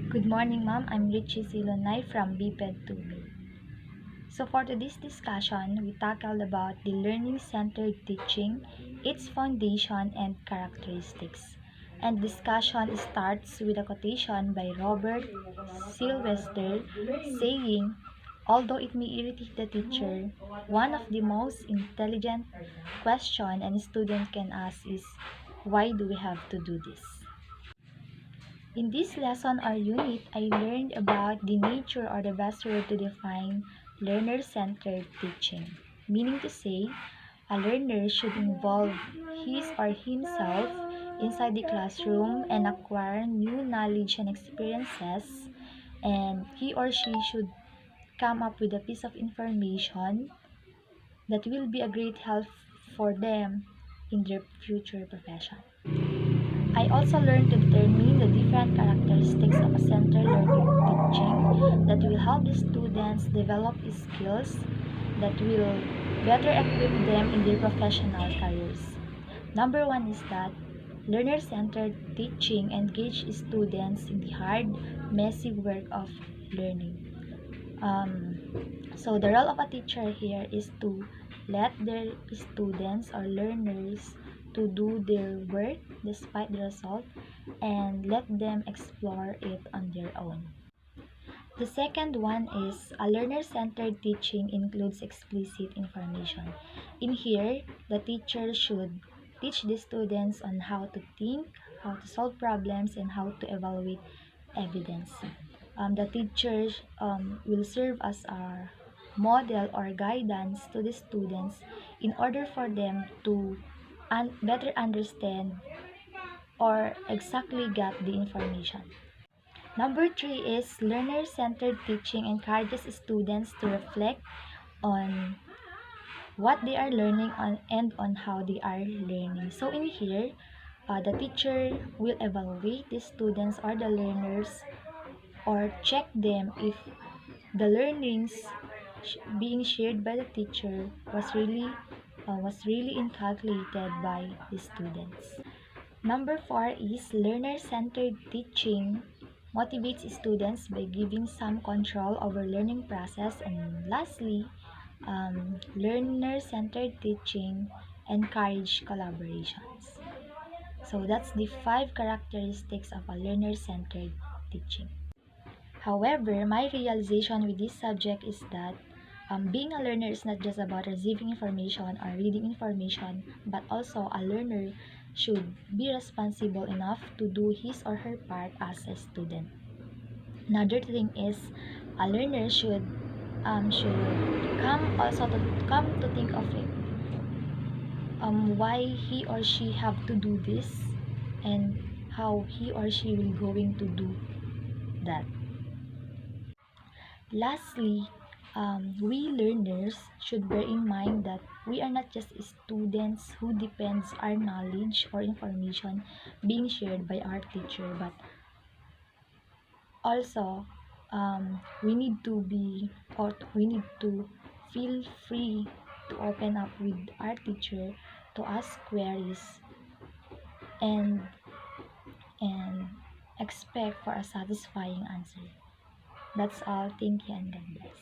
Good morning, ma'am. I'm Richie Silonay from BPED 2B. So for today's discussion, we tackled about the learning-centered teaching, its foundation and characteristics. And discussion starts with a quotation by Robert Sylvester saying, although it may irritate the teacher, one of the most intelligent question any student can ask is, why do we have to do this? In this lesson or unit, I learned about the nature or the best word to define learner-centered teaching, meaning to say, a learner should involve his or himself inside the classroom and acquire new knowledge and experiences, and he or she should come up with a piece of information that will be a great help for them in their future profession. I also learned to determine the different characteristics of a center learning teaching that will help the students develop skills that will better equip them in their professional careers. Number one is that learner-centered teaching engages students in the hard, messy work of learning. So the role of a teacher here is to let their students or learners to do their work despite the result and let them explore it on their own. The second one is a learner-centered teaching includes explicit information. In here, the teacher should teach the students on how to think, how to solve problems, and how to evaluate evidence. The teachers will serve as a model or guidance to the students in order for them to better understand or exactly get the information. Number three is learner-centered teaching encourages students to reflect on what they are learning and on how they are learning. So in here, the teacher will evaluate the students or the learners or check them if the learnings being shared by the teacher was really inculcated by the students. Number four is learner-centered teaching motivates students by giving some control over learning process. And lastly, learner-centered teaching encourage collaborations. So that's the 5 characteristics of a learner-centered teaching. However, my realization with this subject is that being a learner is not just about receiving information or reading information, but also a learner should be responsible enough to do his or her part as a student. Another thing is a learner should come to think of it, why he or she have to do this and how he or she will going to do that. Lastly, we learners should bear in mind that we are not just students who depends our knowledge or information being shared by our teacher, but also we need to feel free to open up with our teacher to ask queries and and expect for a satisfying answer. That's all. Thank you and God bless.